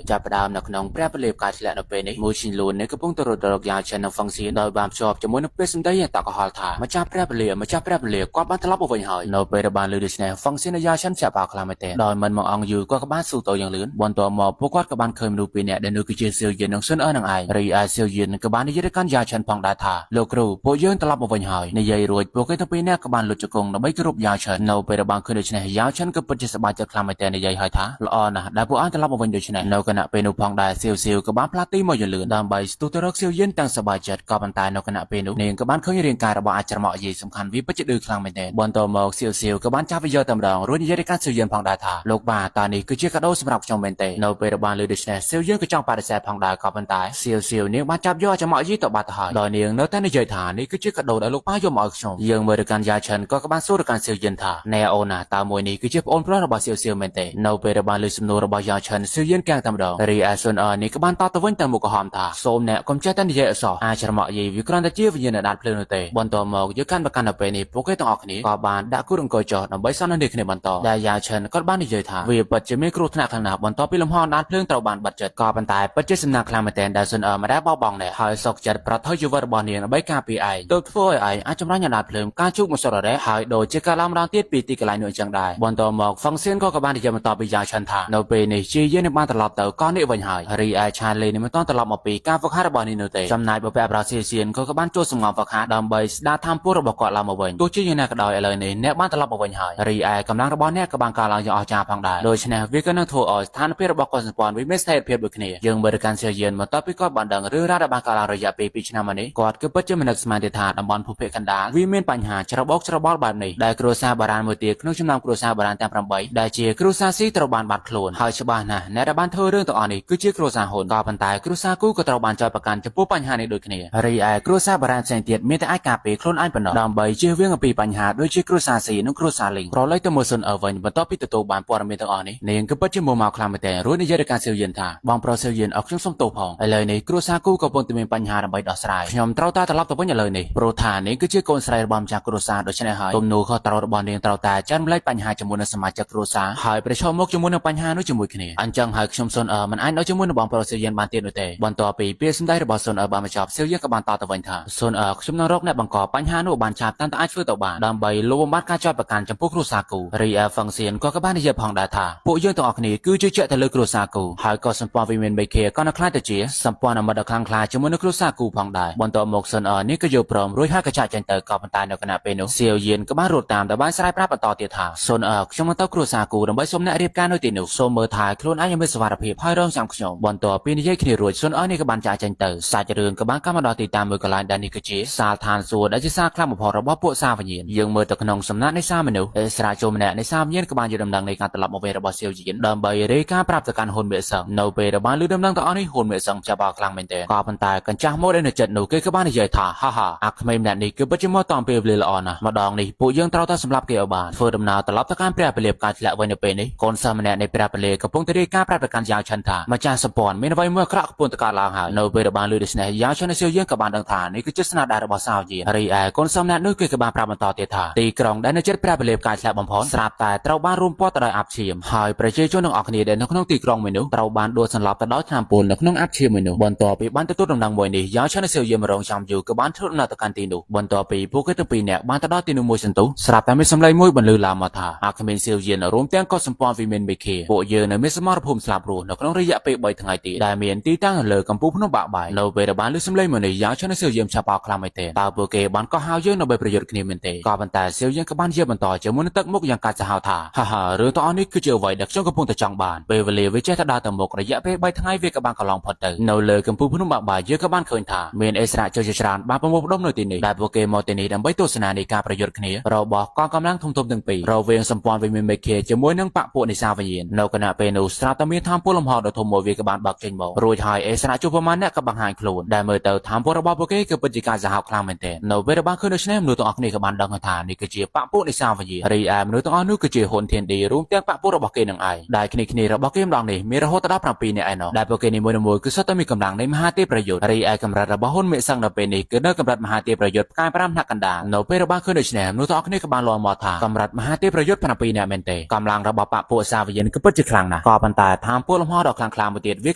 ចាប់ផ្ដើមនៅក្នុងព្រះពលិបកាធ្លាក់នៅពេលនេះមួយឈិនលួននេះកំពុងទៅរត់រកយ៉ាងច្រើននៅហ្វុងសៀនដោយបានភ្ជាប់ជាមួយនឹងពេលសម្ដីតកហល់ថាម្ចាស់ព្រះពលិបគាត់បានត្រឡប់មកវិញហើយនៅពេលដែលបានលើដូច្នេះហ្វុងសៀននៅយ៉ាងច្រើនចាប់បោកខ្លាំងមែនទែនដោយមិនមកអង្គយូគាត់ក៏បានស៊ូតយ៉ាងលឿនបន្ទាប់មកពួកគាត់ក៏បានឃើញមនុស្សពីរនាក់ដែលនៅគឺជាសៀវយិននិងស៊ុនអឺនឹងឯងរីឯសៀវយិនក៏បាននិយាយទៅកាន់យ៉ាងច្រើនផងដែរថាលោកគ្រូពួកយើងត្រឡប់មកវិញហើយនិយាយរួចពួកគេទាំងពីរនាក់ក៏បានលុតជង្គង់ដើម្បីគោរពយ៉ាងច្រើននៅពេលដែលបានឃើញដូច្នេះយ៉ាងច្រើនក៏ពិតជាសប្បាយចិត្តខ្លាំងមែនទែននិយាយហើយថាល្អណាស់ដែលពួកអញត្រឡប់មកវិញដូច្នេះនៅគណៈពេលនោះផងដែរសៀវក៏បានផ្លាស់ទីមកយ៉ាងលឿនដើម្បីស្ទុះទៅរកសៀវយិនទាំងសប្បាយចិត្តក៏ប៉ុន្តែនៅគណៈពេលនោះនាងក៏បានឃើញរាងកាយរបស់អាចច្រមុះយាយសំខាន់វាពិតជាឌឺខ្លាំងមែនទែនបន្ទាប់មកសៀវក៏បានចាប់វាយកតែម្ដងរួចនិយាយទៅកាន់សៀវយិនផងដែរថាលោកបាទតើនេះគឺជាកាដូសម្រាប់ខ្ញុំមែនទេនៅពេលដែលបានលើដូច្នេះសៀវយិនក៏ចង់បដិសេធផងដែរក៏ប៉ុន្តែសៀវនាងបានចាប់យកអាចច្រមុះយាយទៅបាត់ទៅហើយដោយនាងនៅតែនិយាយថានេះគឺជាកាដូដែលលោកប៉ាយកមកឲ្យខ្ញុំយើងមើលទៅកាន់យាយឆិនក៏បានសួរទៅកាន់សៀវយិនថាណែអូនណាតើមួយនេះគឺជាប្អូនប្រុសរបស់សៀវមែនទេនៅពេលដែលបានលើសំណួររបស់យាយឆិនសៀវយិនកាំងតែម្ដងរីឯស៊ុនអឺនេះក៏បានតតទៅវិញតាមមុខកំហំថាសូមអ្នកកុំចេះតែនិយាយអសោះអាចច្រមុះយាយវាគ្រាន់តែជាវិញ្ញាណដាតភ្លើងនោះទេបន្ទាប់មកយកកាន់ប្រកាន់នៅពេលនេះពួកគេទាំងអស់គ្នាក៏បានដាក់គូរអង្គុយចុះដើម្បីសន្ទនាគ្នាបន្តដែលយាយឆិនក៏បាននិយាយថាវាពិតជាមានគ្រោះថ្នាក់ខ្លាំងណាស់បន្ទាប់ពីលំហដាតភ្លើងត្រូវបានបិទចិត្តក៏ប៉ុន្តែពិតជាសំណាងខ្លាំងមែនទែនដែលស៊ុនអឺមិនដែលបោះបង់ដែរហើយសុកចិត្តប្រត់ថយជីវិតរបស់នាងដើម្បីការពារឯងទើបធ្វើឲ្យឯងអាចចម្រាញ់ដាតភ្លើងការជោគមកសររ៉េហើយដូចជាការឡើងម្ដងទៀតពីទីកន្លែងនោះអញ្ចឹងដែរបន្ទាប់មកហ្វុងសៀនក៏បាននិយាយបន្តពីយាយឆិនថានៅពេលនេះជាយាយនឹងបានត្រឡប់ទៅកោះនេះវិញហើយរីឯឆាលេនេះមិនទាន់ត្រឡប់មកពីការហ្វឹកហាត់របស់នេះនោះទេចំណែកបុព្វបុរសសៀនក៏បានចូលសម្ងំហ្វឹកហាត់ដើម្បីស្ដារធម៌ពលរបស់គាត់ឡើងមកវិញទោះជាយ៉ាងណាក៏ដោយឥឡូវនេះអ្នកបានត្រឡប់មកវិញហើយរីឯកម្លាំងរបស់អ្នកក៏បានកើនឡើងយ៉ាងអស្ចារ្យផងដែរដូច្នេះវាក៏នឹងធ្វើឲ្យស្ថានភាពរបស់គាត់សម្ព័ន្ធវាមានស្ថិរភាពដូចគ្នាយើងមើលទៅកាន់សៀនបន្ទាប់ពីគាត់បានដឹងរឿងរ៉ាវដែលបានកើតឡើងរយៈពេល2ឆ្នាំមកនេះគាត់គឺពិតជាមិននឹកស្មានទេថាតំបន់ភូមិភាគកណ្ដាលវាមានបញ្ហាច្របូកច្របល់បែបនេះដែលគ្រួសារបារាណមួយទៀតក្នុងចំណោមគ្រួសារបារាណទាំង8ដែលជាគ្រួសារស៊ីត្រូវបានបាត់ខ្លួនហើយច្បាស់ណាស់អ្នកដែលបានធ្វើរឿងទាំងអស់នេះគឺជាគ្រួសារហ៊ុនក៏ប៉ុន្តែគ្រួសារគូក៏ត្រូវបានចោទប្រកាន់ចំពោះបញ្ហានេះដូចគ្នារីឯគ្រួសារបារាណផ្សេងទៀតមានតែអាចការពារខ្លួនឯងប៉ុណ្ណោះដើម្បីជៀសវាងអំពីបញ្ហាដូចជាគ្រួសារស៊ីនិងគ្រួសារលីងប្រឡ័យទៅមើលស៊ុនអឺវិញបន្ទាប់ពីទទួលបានព័ត៌មានទាំងអស់នេះនាងក៏ពិតជាមុំមកខ្លាំងមែនទែនរួចនិយាយទៅកាន់សៀវយិនថាបងប្រុសសៀវយិនអរខ្ញុំសូមទោសផងឥឡូវនេះគ្រួសារគូកំពុងតែមានបញ្ហាដើម្បីដោះស្រាយខ្ញុំត្រូវតែត្រឡប់ទៅវិញឥឡូវនេះព្រោះថានាងគឺជាកូនស្រីរបស់ម្ចាស់គ្រួសារដូច្នេះហើយទំនួលខុសត្រូវរបស់នាងត្រូវតែចែករំលែកបញ្ហាជាមួយនឹងសមាជិកគ្រួសារហើយប្រឈមមុខជាមួយនឹងបញ្ហានោះជាមួយគ្នាអញ្ចឹងហើយខ្ញុំស៊ុនអឺមិនអាចនៅជាមួយនឹងបងប្រុសសៀវយិនបានទៀតនោះទេបន្ទាប់ពីពាក្យសម្ដីរបស់ស៊ុនអឺបានបញ្ចប់សៀវយិនក៏បានតទៅវិញថាស៊ុនអឺខ្ញុំនឹងរកអ្នកបង្កបញ្ហានោះបានឆាប់តាមតែអាចធ្វើទៅបានដើម្បីលុបបំបាត់ការចោទប្រកាន់ចំពោះគ្រួសារគូរីឯហ្វឹងសៀនក៏បាននិយាយផងដែរថាពួកយើងទាំងអស់គ្នាគឺជឿជាក់ទៅលើគ្រួសារគូហើយក៏សម្ព័ន្ធវិមានមេឃាក៏នៅខ្លាចទៅជាសម្ព័ន្ធអមតដ៏ខ្លាំងក្លាជាមួយនឹងគ្រួសារគូផងដែរបន្ទាប់មកស៊ុនអឺនេះក៏យល់ព្រមរួចហើយក៏ចាក់ចេញទៅក៏ប៉ុន្តែនៅគណៈពេលនោះសៀវយិនក៏បានរត់តាមដែលបានស្រ័យប្រាប់បន្តទៀតថាស៊ុនអឺខ្ញុំនឹងទៅគ្រួសារគូដើម្បីសូមអ្នករៀបការនៅទីនោះសូមមើលថែខ្លួនឯងឲ្យមានសុវត្ថិភាពហើយរងចាំខ្ញុំបន្ទាប់ពីនិយាយគ្នារួចស៊ុនអឺនេះក៏បានចាក់ចេញទៅសាច់រឿងក៏បានកម្មដល់ទីតាំងមួយកន្លែងដែលនេះគឺជាសាលឋានសួគ៌ដែលជាសាលខ្លាំងបំផុតរបស់ពួកសាវញៀនយើងមើលទៅក្នុងសំណាក់នៃសាមនុស្សអេស្រាចូលម្នាក់នៃសាវញៀនក៏បានយកដំណឹងនៃការត្រឡប់មកវិញរបស់សៀវយិនដើម្បីរាយការណ៍ប្រាប់ទៅកាន់ហ៊ុនមេសឹងនៅពេលដែលបានឮដំណឹងទាំងអស់នេះហ៊ុនមេសឹងចាប់បោកខ្លាំងមែនទែនក៏ប៉ុន្តែកញ្ចាស់មកនៅចិត្តនោះគេក៏បាននិយាយថាហាហាអាក្មេងម្នាក់នេះគឺពិតជាមកតាមពេលវេលាល្អណាស់ម្ដងនេះពួកយើងត្រូវតែសម្លាប់គេឲ្យបានធ្វើដំណើរត្រឡប់ទៅកាន់ព្រះពលិបកាធ្លាក់វិញនៅពេលនេះកូនសិស្សម្នាក់នៃព្រះពលិបកំពុងតែរាយការណ៍ប្រាប់ទៅកាន់យ៉ាងឆិនថាម្ចាស់សម្ព័ន្ធមានអ្វីមួយអាក្រក់កំពុងតែកើតឡើងហើយនៅពេលដែលបានឮដូច្នេះយ៉ាងឆិននិងសៀវយិនក៏បានដឹងថានេះគឺជាស្នាដៃរបស់សាវយានរីឯកូនសិស្សម្នាក់នោះគេក៏បានប្រាប់បន្តទៀតថាទីក្រុងដែលនៅជិតព្រះពលិបកាធ្លាក់បំផុតស្រាប់តែត្រូវបានរួមព័ទ្ធទៅដោយអាបឈាមហើយប្រជាជនទាំងអស់គ្នាដែលនៅក្នុងទីក្រុងមួយនោះត្រូវបានដួលសន្លប់ទៅដោយថ្នាំពុលនៅក្នុងអាបឈាមមួយនោះបន្ទាប់ពីបានទទួលដំណឹងមួយនេះយ៉ាងឆិននិងសៀវយិនមករងចាំយូរក៏បានធ្វើដំណើរទៅកាន់ទីនោះបន្ទាប់ពីពួកគេទាំងពីរនាក់បានទៅដល់ទីនោះមួយសន្ទុះស្រាប់តែមានសម្លេងមួយបន្លឺឡើងមកថាអាក្មេងសៀវយិនរួមទាំងក៏សម្ព័ន្ធវិមានមេឃាពួកយើងនៅមានសមរភូមិស្លាប់រស់នៅក្នុងរយៈពេល3ថ្ងៃទៀតដែលមានទីតាំងនៅលើកំពូលភ្នំបាក់បាយនៅពេលដែលបានឮសម្លេងមួយនេះយ៉ាងឆិននិងសៀវយិនចាប់បោកខ្លាំងមែនទែនតើពួកគេបានកោះហៅយើងដើម្បីប្រយុទ្ធគ្នាមែនទេក៏ប៉ុន្តែសៀវយិនក៏បាននិយាយបន្តជាមួយនឹងទឹកមុខយ៉ាងកាចសាហាវថាហាហារឿងទាំងអស់នេះគឺជាអ្វីដែលខ្ញុំកំពុងតែចង់បានពេលវេលាវាចេះតែដើរទៅមុខរយៈពេល3ថ្ងៃវាក៏បានកន្លងផុតទៅនៅលើកំពូលភ្នំបាក់បាយយើងក៏បានឃើញថាមានអិសរាជជាច្រើនបានប្រមូលផ្ដុំនៅទីនេះដែលពួកគេមកទីនេះដើម្បីទស្សនានៃការប្រយុទ្ធគ្នារបស់កងកម្លាំងធំៗទាំងពីររវាងសម្ព័ន្ធវិមានមេឃាជាមួយនឹងបកពួកនេសាវិញ្ញាណនៅគណៈពេលនោះស្រាប់តែមានធម៌ពលលំហដ៏ធំមួយវាក៏បានបាក់ចេញមករួចហើយអិសរាជជួបប្រមាណអ្នកក៏បង្ហាញខ្លួនដែលមើលទៅធម៌ពលរបស់ពួកគេគឺពិតជាការសាហាវខ្លាំងមែនទែននៅពេលដែលបានឃើញដូច្នេះមនុស្សទាំងអស់គ្នាក៏បានដឹងថានេះគឺជាបកពួកនេសាវិញ្ញាណរីឯមនុស្សទាំងអស់នោះគឺជាហ៊ុនធានឌីរួមទាំងបកពួករបស់គេនឹងឯងដែលគ្នារបស់គេម្ដងនេះមានរហូតដល់7នាក់ឯណោះដែលពួកគេនីមួយៗគឺសុទ្ធតែមានកម្លាំងនៃមហាទេពប្រយុទ្ធរីឯកម្រិតរបស់ហ៊ុនមេសឹងនៅពេលនេះគឺនៅកម្រិតមហាទេពប្រយុទ្ធផ្កាយ5ថ្នាក់កណ្ដាលនៅពេលបានឃើញដូច្នេះមនុស្សទាំងអស់គ្នាក៏បានលាន់មកថាកម្រិតមហាទេពប្រយុទ្ធ7នាក់មែនទេកម្លាំងរបស់បកពួកសាវយិនគឺពិតជាខ្លាំងណាស់ក៏ប៉ុន្តែធម៌ពលលំ មហដល់ខ្លាំងៗមួយទៀតវា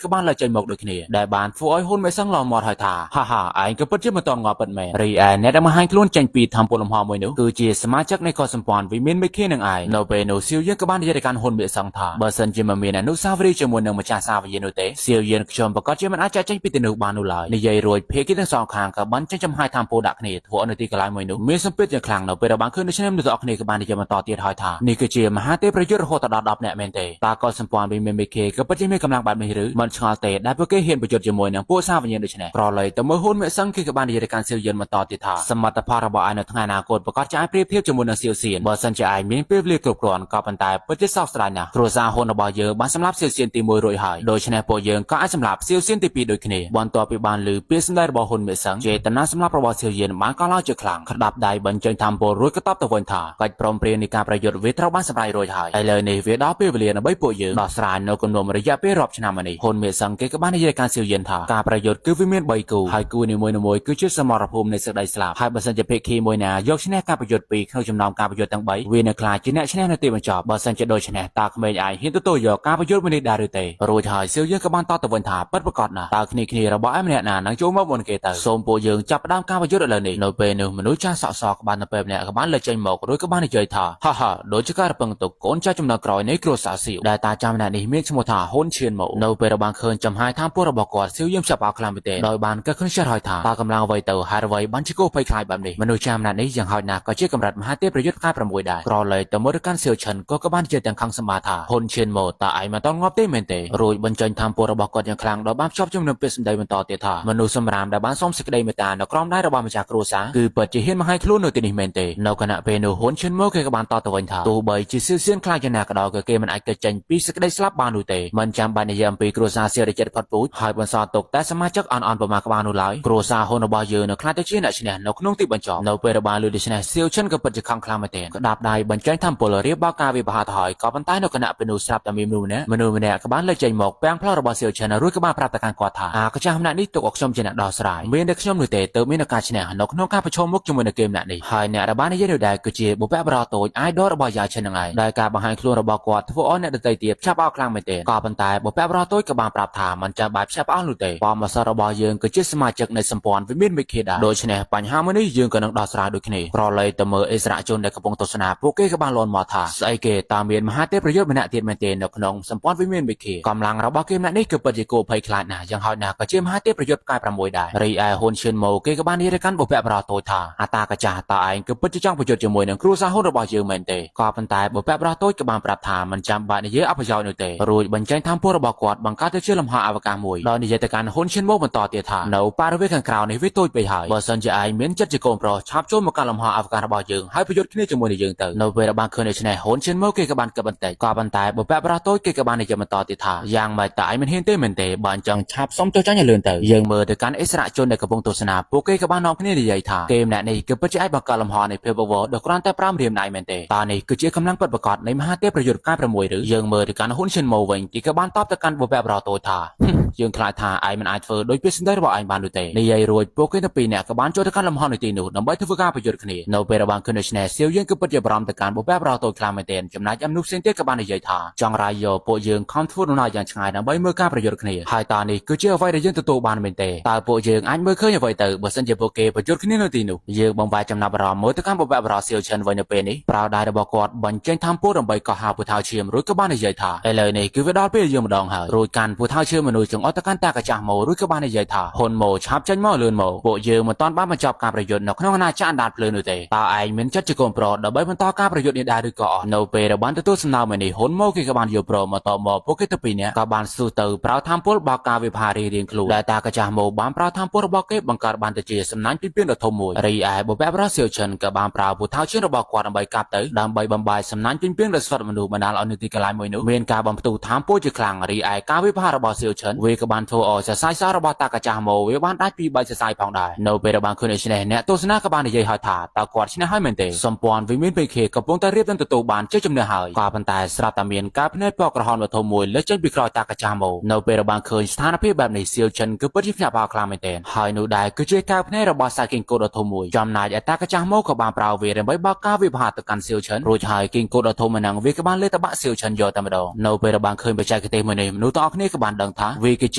ក៏បានលើចេញមកដូចគ្នាដែលបានធ្វើឲ្យហ៊ុនមេសឹងឡងមាត់ហើយថាហាហាឯងក៏ពិតជាមិនតន់ងាប់ពិតមែនរីឯអ្នកដែលបង្ហាញខ្លួនចេញពីធម្មពលលំហមួយនោះគឺជាសមាជិកនៃកោសម្ព័ន្ធវិមានមេឃានឹងឯងនៅពេលនោះសៀវយើងក៏បាននិយាយទៅកាន់ហ៊ុនមេសឹងថាបើសិនជាមិនមានអនុស្សាវរីយ៍ជាមួយនឹងម្ចាស់សាវយាននោះទេសៀវយើងខ្ញុំប្រកាសជាមិនអាចចាក់ចេញពីទីនោះបាននោះឡើយនិយាយរួចភាគីទាំងសងខាងក៏បានចេញចំហាយតាមពលដាក់គ្នាធ្វើឲ្យនៅទីកន្លែងមួយនោះមានសម្ពាធយ៉ាងខ្លាំងនៅពេលដែលបានឃើញដូច្នេះមនុស្សទាំងអស់គ្នាក៏បាននិយាយបន្តទៀតហើយថានេះគឺជាមហាទេពប្រយុទ្ធរហូតដល់10នាក់មែនទេតើកោសម្ព័ន្ធវិមានមេឃាក៏ពិតជាមានកម្លាំងបែបនេះឬមិនឆ្ងល់ទេដែលពួកគេហ៊ានប្រយុទ្ធជាមួយនឹងពួកសាវយានដូច្នេះប្រឡ័យទៅមើលហ៊ុនមេសឹងគេក៏បាននិយាយទៅកាន់សៀវយានបន្តទៀតថាសមត្ថភាពរបស់ឯងនៅថ្ងៃអនាគតប្រកាសជាអាចប្រៀបធៀបជាមួយនឹងសៀវសៀនបើសិនជាឯងមានពេលវេលាគ្រប់គ្រាន់ក៏ប៉ុន្តែពិតជាសោកស្ដាយណាស់គ្រួសារហ៊ុនរបស់យើងបានសម្លាប់សៀវសៀនទី1រួចហើយដូច្នេះពួកយើងក៏អាចសម្លាប់សៀវសៀនទី2ដូចគ្នាបន្ទាប់ពីបានឮពាក្យសម្ដីរបស់ហ៊ុនមេសឹងចេតនាសម្លាប់របស់សៀវយានបានកឡើងជាខ្លាំងក្តាប់ដៃបញ្ចេញធម្មពលរួចក៏តបទៅវិញថាកិច្ចព្រមព្រៀងនៃការប្រយុទ្ធវាត្រូវបានសម្រេចរួចហើយឥឡូវនេះវាដល់ពេលវេលាដើម្បីពួកយើងដោះស្រាយនៅគំនុំរយៈពេលរាប់ឆ្នាំមកនេះហ៊ុនមេសឹងគេក៏បាននិយាយការសៀវយានថាការប្រយុទ្ធគឺវាមាន3គូហើយគូនីមួយៗគឺជាសមរភូមិនៃសេចក្តីស្លាប់ហើយបើសិនជាភាគីមួយណាយកឈ្នះការប្រយុទ្ធពីរក្នុងចំណោមការប្រយុទ្ធទាំង3វានឹងក្លាយជាអ្នកឈ្នះនៅទីបញ្ចប់បើសិនជាដូច្នេះតើក្មេងឯងហ៊ានទទួលយកការប្រយុទ្ធមួយនេះដែរឬទេរួចហើយសៀវយើងក៏បានតបទៅវិញថាពិតប្រាកដណាស់តើគ្នារបស់ឯងម្នាក់ណានឹងចូលមកមុនគេទៅសូមពួកយើងចាប់ផ្ដើមការប្រយុទ្ធឥឡូវនេះនៅពេលនោះមនុស្សចាស់សក់សក៏បានទៅពេលម្នាក់ក៏បានលើកចេញមករួចក៏បាននិយាយថាហាហាដូចជាការរំពឹងទុកកូនចាស់ចំណុចក្រោយនៃគ្រួសារសៀវដែលតាចាំម្នាក់នេះមានឈ្មោះថាហ៊ុនឈៀនមកនៅពេលរបានឃើញចំហាយតាមពលរបស់គាត់សៀវយើងចាប់អោខ្លាំងមែនទេដោយបានក៏ឃើញចិត្តហើយថាតើកម្លាំងអ្វីទៅហេតុអ្វីបានជាគោភ័យខ្លាចបែបនេះមនុស្សចាស់ម្នាក់នេះយ៉ាងហោចណាស់ក៏ជាកម្រិតមហាទេពប្រយុទ្ធផ្កាយ6ដែរក្រឡេកទៅមើលទៅកាន់សៀវឈិនក៏បាននិយាយទាំងខឹងសម្បាថាហ៊ុនឈៀនមកតើឯងមិនតន់ងាប់ទេមែនទេរួចបញ្ចេញតាមពលរបស់គាត់យ៉ាងខ្លាំងដោយបានភ្ជាប់ជាមួយនឹងពាក្យសម្ដីបន្តទៀតថាមនុស្សសម្រាមដែលបានសុំសេចក្តីមេត្តានៅក្រោមដៃរបស់ម្ចាស់គ្រួសារគឺពិតជាហ៊ានបង្ហាញខ្លួននៅទីនេះមែនទេនៅគណៈពេលនោះហ៊ុនឈិនមកគេក៏បានតទៅវិញថាទោះបីជាសៀវសៀនខ្លាចយ៉ាងណាក៏ដោយក៏គេមិនអាចទៅចេញពីសេចក្តីស្លាប់បាននោះទេមិនចាំបាច់និយាយអំពីគ្រួសារសៀវដែលចិត្តផុតពូជហើយបន្សល់ទុកតែសមាជិកអន់ប្រមាណក្បាលនោះឡើយគ្រួសារហ៊ុនរបស់យើងនៅខ្លាចទៅជាអ្នកឈ្នះនៅក្នុងទីបញ្ចប់នៅពេលរបស់លើដូច្នេះសៀវឈិនក៏ពិតជាខំខ្លាំងមែនទែនក៏ដាប់ដៃបញ្ចេញធម្មពលរៀបបោកការវិបាកទៅហើយក៏ប៉ុន្តែនៅគណៈពេលនោះស្រាប់តែមានមនុស្សម្នាក់ក៏បានលើកចេញមកពាំងផ្លូវរបស់សៀវឈិនរួចក៏បានប្រាប់ទៅកាន់គាត់ថាកញ្ចាស់ម្នាក់នេះទុកឲ្យខ្ញុំជាអ្នកដោះស្រាយមានតែខ្ញុំនោះទេទើបមានការឈ្នះនៅក្នុងការប្រជុំមុខជាមួយនឹងគេម្នាក់នេះហើយអ្នកដែលបាននិយាយនោះដែរគឺជាបុព្វបុរសតូចអាយដលរបស់យ៉ាឈិននឹងឯងដែលការបង្ហាញខ្លួនរបស់គាត់ធ្វើឲ្យអ្នកដទៃទៀតចាប់អោខ្លាំងមែនទែនក៏ប៉ុន្តែបុព្វបុរសតូចក៏បានប្រាប់ថាមិនចាំបាច់ចាប់អោនោះទេបងមសរបស់យើងគឺជាសមាជិកនៃសម្ព័ន្ធវិមានមេឃាដែរដូច្នេះបញ្ហាមួយនេះយើងក៏នឹងដោះស្រាយដូចគ្នាប្រឡ័យទៅមើលអិសរាជជនដែលកំពុងទស្សនាពួកគេក៏បានលន់មកថាស្អីគេតើមានមហាទេពប្រយុទ្ធម្នាក់ទៀតមែនទេនៅក្នុងសម្ព័ន្ធវិមានមេឃាកម្លាំងរបស់គេម្នាក់នេះគឺពិតជាគួរភ័យខ្លាចណាស់យ៉ាងហោចណាស់ក៏ជាមហាទេពប្រយុទ្ធផ្កាយ6ដែររីឯហ៊ុនឈឿនម៉ូគេក៏បាននិយាយទៅកាន់បុព្វបុរសតូចថាអាតាកចាស់តើឯងគឺពិតជាចង់ប្រយុទ្ធជាមួយនឹងគ្រួសារហ៊ុនរបស់យើងមែនទេក៏ប៉ុន្តែបុព្វបុរសតូចក៏បានប្រាប់ថាមិនចាំបាច់និយាយអបយោនោះទេរួចបញ្ចេញធម្មពលរបស់គាត់បង្កើតទៅជាលំហអវកាសមួយដោយនិយាយទៅកាន់ហ៊ុនឈឿនម៉ូបន្តទៀតថានៅបរិវេណខាងក្រៅនេះវាតូចពេកហើយបើសិនជាឯងមានចិត្តជាកូនប្រុសឆាប់ចូលមកកាន់លំហអវកាសរបស់យើងហើយប្រយុទ្ធគ្នាជាមួយនឹងយើងទៅនៅពេលបានឃើញដូច្នេះហ៊ុនឈឿនម៉ូគេក៏បានគិតបន្តិចក៏ប៉ុន្តែបុព្វបុរសតូចគេក៏បាននិយាយបន្តទៀតថាយ៉ាងម៉េចតើឯងមិនហ៊ានទេមែនទេបើអញ្ចឹងឆាប់សុំចុះចាញ់ឲ្យលឿនទៅយើងមើលទៅកាន់អិសរាជជនដែលកំពុងទស្សនាពួកគេក៏បាននាំគ្នានិយាយថាគេម្នាក់នេះគឺពិតជាអាចបង្កើតលំហនៃភាពវឹកវរដោយគ្រាន់តែ5រៀមដៃមែនទេតើនេះគឺជាកម្លាំងពិតប្រាកដនៃមហាទេពប្រយុទ្ធផ្កាយ6ឬយើងមើលទៅកាន់ហ៊ុនឈិនម៉ូវិញគេក៏បានតបទៅកាន់បុព្វបុរសតូចថាយើងខ្លាចថាឯងមិនអាចធ្វើដោយពាក្យសម្ដីរបស់ឯងបាននោះទេនិយាយរួចពួកគេទាំងពីរនាក់ក៏បានចូលទៅកាន់លំហនៃទីនោះដើម្បីធ្វើការប្រយុទ្ធគ្នានៅពេលរបស់ឃើញដូច្នេះសៀវយើងគឺពិតជាបារម្ភទៅកាន់បុព្វបុរសតូចខ្លាំងមែនទែនចំណែកអមនុស្សផ្សេងទៀតក៏បាននិយាយថាចង់រាយយកពួកយើងខំធ្វើដំណើរយ៉ាងឆ្ងាយដើម្បីមើលការប្រយុទ្ធគ្នាហើយតើនេះគឺជាអ្វីដែលយើងទទួលបានមែនទេតើពួកយើងអាចមើលឃើញអ្វីទៅបើសិនជាពួកគេប្រយុទ្ធគ្នានៅទីនោះយើងបង្វែរចំណាប់អារម្មណ៍មើលទៅកាន់បុព្វបុរសសៀវឈិនវិញនៅពេលនេះប្រោដៃរបស់គាត់បញ្ចេញធម្មពលដើម្បីកោះហៅពូថៅឈាមរួចក៏បាននិយាយថាឥឡូវនេះគឺវាដល់ពេលយើងម្ដងហើយរួចកាន់ពូថៅឈាមមនុស្សចង្អុលទៅកាន់តាកាចាស់ម៉ូរួចក៏បាននិយាយថាហ៊ុនម៉ូឆាប់ចេញមកលឿនមកពួកយើងមិនទាន់បានបញ្ចប់ការប្រយុទ្ធនៅក្នុងអាណាចក្រអណ្ដាតភ្លើងនោះទេតើឯងមានចិត្តជាកូនប្រុសដើម្បីបន្តការប្រយុទ្ធនេះដែរឬក៏អត់នៅពេលដែលបានទទួលសំណើមួយនេះហ៊ុនម៉ូគេក៏បានយល់ព្រមមកតមកពួកគេទៅពីរនាក់ក៏បានស៊ូទៅប្រើធម្មពលបោកការវិភារីរៀងខ្លួនដែលតាកាចាស់ម៉ូបានប្រើធម្មពលរបស់គេបង្កើតបានទៅជាសំណាញ់ពីពីនដ៏ធំមួយរីឯបុព្វបុរសសៀវឈិនក៏បានប្រើពូថៅឈាមរបស់គាត់ដើម្បីកាប់ទៅដើម្បីបំបាយសំណាញ់ពីពីនដ៏ស្វិតមនុស្សបណ្ដាលឲ្យនៅទីកន្លែងមួយនោះមានការបំផ្ទុះធម្មពលជាខ្លាំងរីឯការវិភារបស់សៀវឈិនវាក៏បានធ្វើឲ្យសរសៃសរបស់តាកាចាស់ម៉ូវាបានដាច់ពី3សរសៃផងដែរនៅពេលដែលបានឃើញដូច្នេះអ្នកទស្សនាក៏បាននិយាយហើយថាតើគាត់ឈ្នះហើយមែនទេសម្ព័ន្ធវិមានពេកេកំពុងតែរៀបចំទទួលបានជ័យជំនះហើយក៏ប៉ុន្តែស្រាប់តែមានការភ្នែកពណ៌ក្រហមដ៏ធំមួយលើកចេញពីក្រោយតាកាចាស់ម៉ូនៅពេលដែលបានឃើញស្ថានភាពបែបនេះសៀវឈិនគឺពិតជាភ្ញាក់ផ្អើលខ្លាំងមែនទែនហើយនោះដែរគឺជាការភ្នែករបស់សាគីងកូដដ៏ធំមួយចំណែកឯតាកាចាស់ម៉ូក៏បានប្រើវាដើម្បីបោកការវិភាទៅកាន់សៀវឈិនរួចហើយគីងកូដដ៏ធំហ្នឹងវាក៏បានលើកតបាក់សៀវឈិនយកតែម្ដងនៅពេលដែលបានឃើញបច្ ច្ចេកទេសមួយនេះមនុស្សទាំងអស់គ្នាក៏បានដឹងថាវាគឺជ